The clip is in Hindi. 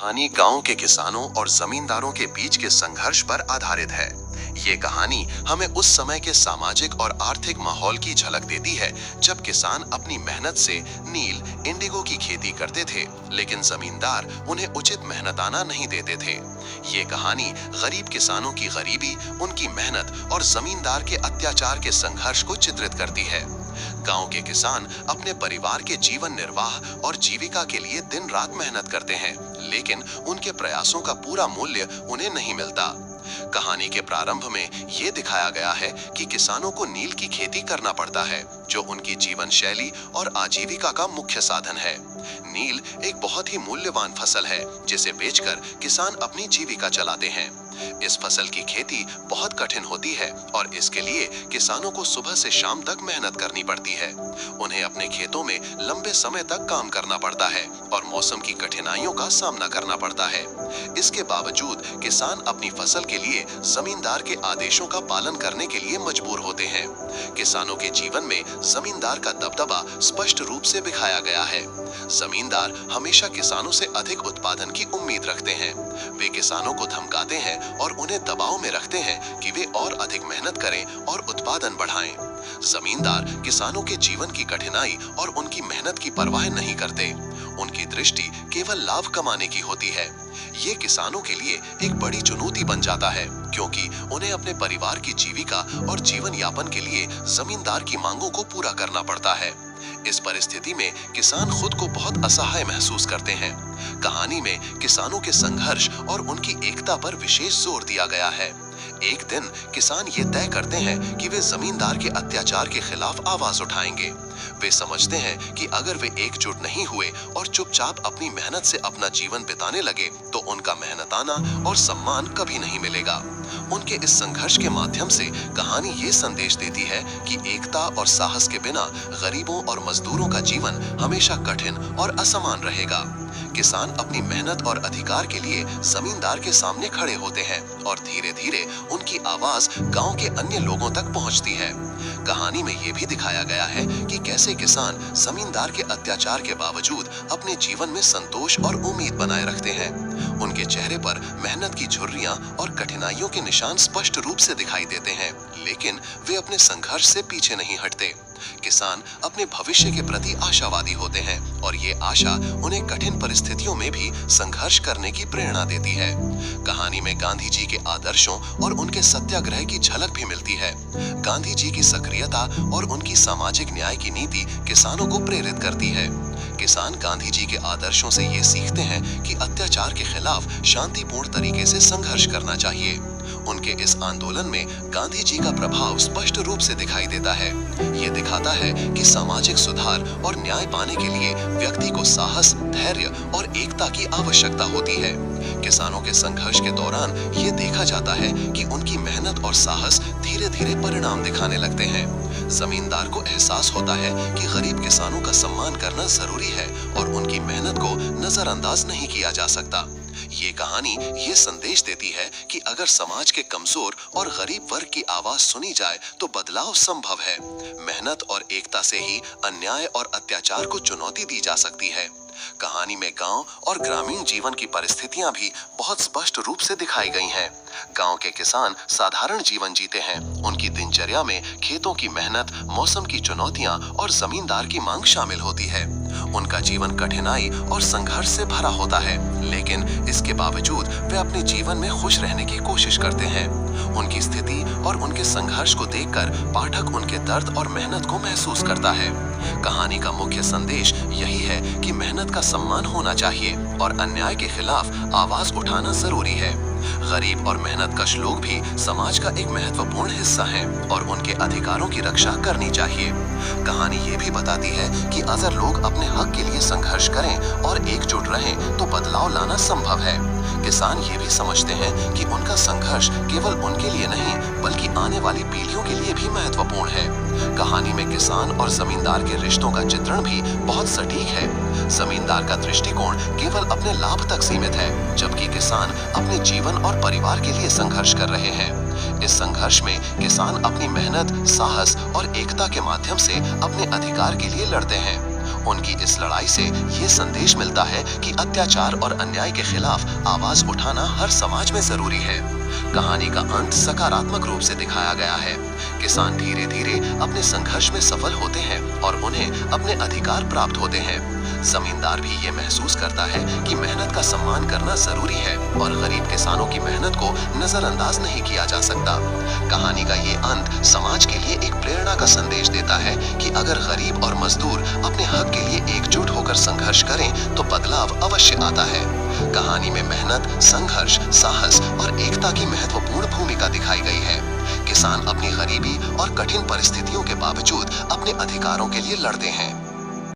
कहानी गांव के किसानों और जमींदारों के बीच के संघर्ष पर आधारित है। ये कहानी हमें उस समय के सामाजिक और आर्थिक माहौल की झलक देती है जब किसान अपनी मेहनत से नील, इंडिगो की खेती करते थे, लेकिन जमींदार उन्हें उचित मेहनताना नहीं देते थे। ये कहानी गरीब किसानों की गरीबी, उनकी मेहनत और जमींदार के अत्याचार के संघर्ष को चित्रित करती है। गांव के किसान अपने परिवार के जीवन निर्वाह और जीविका के लिए दिन रात मेहनत करते हैं, लेकिन उनके प्रयासों का पूरा मूल्य उन्हें नहीं मिलता। कहानी के प्रारंभ में ये दिखाया गया है कि किसानों को नील की खेती करना पड़ता है, जो उनकी जीवन शैली और आजीविका का मुख्य साधन है। नील एक बहुत ही मूल्यवान फसल है, जिसे बेचकर किसान अपनी जीविका चलाते हैं। इस फसल की खेती बहुत कठिन होती है और इसके लिए किसानों को सुबह से शाम तक मेहनत करनी पड़ती है। उन्हें अपने खेतों में लंबे समय तक काम करना पड़ता है और मौसम की कठिनाइयों का सामना करना पड़ता है। इसके बावजूद किसान अपनी फसल के लिए जमींदार के आदेशों का पालन करने के लिए मजबूर होते हैं। किसानों के जीवन में जमींदार का दबदबा स्पष्ट रूप से दिखाया गया है। जमींदार हमेशा किसानों से अधिक उत्पादन की उम्मीद रखते हैं। वे किसानों को धमकाते हैं और उन्हें दबाव में रखते हैं कि वे और अधिक मेहनत करें और उत्पादन बढ़ाएं। जमींदार किसानों के जीवन की कठिनाई और उनकी मेहनत की परवाह नहीं करते। उनकी दृष्टि केवल लाभ कमाने की होती है। ये किसानों के लिए एक बड़ी चुनौती बन जाता है, क्योंकि उन्हें अपने परिवार की जीविका और जीवन यापन के लिए जमींदार की मांगों को पूरा करना पड़ता है। इस परिस्थिति में किसान खुद को बहुत असहाय महसूस करते हैं। कहानी में किसानों के संघर्ष और उनकी एकता पर विशेष जोर दिया गया है। एक दिन किसान ये तय करते हैं कि वे जमींदार के अत्याचार के खिलाफ आवाज उठाएंगे। वे समझते हैं कि अगर वे एकजुट नहीं हुए और चुपचाप अपनी मेहनत से अपना जीवन बिताने लगे, तो उनका मेहनताना और सम्मान कभी नहीं मिलेगा। उनके इस संघर्ष के माध्यम से कहानी ये संदेश देती है कि एकता और साहस के बिना गरीबों और मजदूरों का जीवन हमेशा कठिन और असमान रहेगा। किसान अपनी मेहनत और अधिकार के लिए जमींदार के सामने खड़े होते हैं और धीरे धीरे उनकी आवाज गांव के अन्य लोगों तक पहुंचती है। कहानी में ये भी दिखाया गया है कि कैसे किसान जमींदार के अत्याचार के बावजूद अपने जीवन में संतोष और उम्मीद बनाए रखते हैं। उनके चेहरे पर मेहनत की झुर्रियां और कठिनाइयों के निशान स्पष्ट रूप से दिखाई देते हैं, लेकिन वे अपने संघर्ष से पीछे नहीं हटते। किसान अपने भविष्य के प्रति आशावादी होते हैं और ये आशा उन्हें कठिन परिस्थितियों में भी संघर्ष करने की प्रेरणा देती है। कहानी में गांधी जी के आदर्शों और उनके सत्याग्रह की झलक भी मिलती है। गांधी जी की सक्रियता और उनकी सामाजिक न्याय की नीति किसानों को प्रेरित करती है। किसान गांधी जी के आदर्शों से ये सीखते हैं कि अत्याचार के खिलाफ शांतिपूर्ण तरीके से संघर्ष करना चाहिए। उनके इस आंदोलन में गांधी जी का प्रभाव स्पष्ट रूप से दिखाई देता है। ये दिखाता है कि सामाजिक सुधार और न्याय पाने के लिए व्यक्ति को साहस, धैर्य और एकता की आवश्यकता होती है। किसानों के संघर्ष के दौरान ये देखा जाता है कि उनकी मेहनत और साहस धीरे धीरे परिणाम दिखाने लगते हैं। जमींदार को एहसास होता है कि गरीब किसानों का सम्मान करना जरूरी है और उनकी मेहनत को नजरअंदाज नहीं किया जा सकता। ये कहानी ये संदेश देती है कि अगर समाज के कमजोर और गरीब वर्ग की आवाज सुनी जाए तो बदलाव संभव है। मेहनत और एकता से ही अन्याय और अत्याचार को चुनौती दी जा सकती है। कहानी में गांव और ग्रामीण जीवन की परिस्थितियां भी बहुत स्पष्ट रूप से दिखाई गई हैं। गांव के किसान साधारण जीवन जीते हैं। उनकी दिनचर्या में खेतों की मेहनत, मौसम की चुनौतियां और जमींदार की मांग शामिल होती है। उनका जीवन कठिनाई और संघर्ष से भरा होता है, लेकिन इसके बावजूद वे अपने जीवन में खुश रहने की कोशिश करते हैं। उनकी स्थिति और उनके संघर्ष को देखकर पाठक उनके दर्द और मेहनत को महसूस करता है। कहानी का मुख्य संदेश यही है कि मेहनत का सम्मान होना चाहिए और अन्याय के खिलाफ आवाज उठाना जरूरी है। गरीब और मेहनतकश लोग भी समाज का एक महत्वपूर्ण हिस्सा हैं और उनके अधिकारों की रक्षा करनी चाहिए। कहानी ये भी बताती है कि अगर लोग अपने हक के लिए संघर्ष करें और एकजुट रहें तो बदलाव लाना संभव है। किसान ये भी समझते हैं कि उनका संघर्ष केवल उनके लिए नहीं, बल्कि आने वाली पीढ़ियों के लिए भी महत्वपूर्ण है। कहानी में किसान और जमींदार के रिश्तों का चित्रण भी बहुत सटीक है। जमींदार का दृष्टिकोण केवल अपने लाभ तक सीमित है, जबकि किसान अपने जीवन और परिवार के लिए संघर्ष कर रहे हैं। इस संघर्ष में किसान अपनी मेहनत, साहस और एकता के माध्यम से अपने अधिकार के लिए लड़ते हैं। उनकी इस लड़ाई से ये संदेश मिलता है कि अत्याचार और अन्याय के खिलाफ आवाज उठाना हर समाज में जरूरी है। कहानी का अंत सकारात्मक रूप से दिखाया गया है। किसान धीरे धीरे अपने संघर्ष में सफल होते हैं और उन्हें अपने अधिकार प्राप्त होते हैं। जमींदार भी ये महसूस करता है कि मेहनत का सम्मान करना जरूरी है और गरीब किसानों की मेहनत को नजरअंदाज नहीं किया जा सकता। कहानी का ये अंत समाज के लिए एक प्रेरणा का संदेश देता है कि अगर गरीब और मजदूर अपने हक के लिए एकजुट होकर संघर्ष करें तो बदलाव अवश्य आता है। कहानी में मेहनत, संघर्ष, साहस और एकता की महत्वपूर्ण भूमिका दिखाई गई है। किसान अपनी गरीबी और कठिन परिस्थितियों के बावजूद अपने अधिकारों के लिए लड़ते हैं।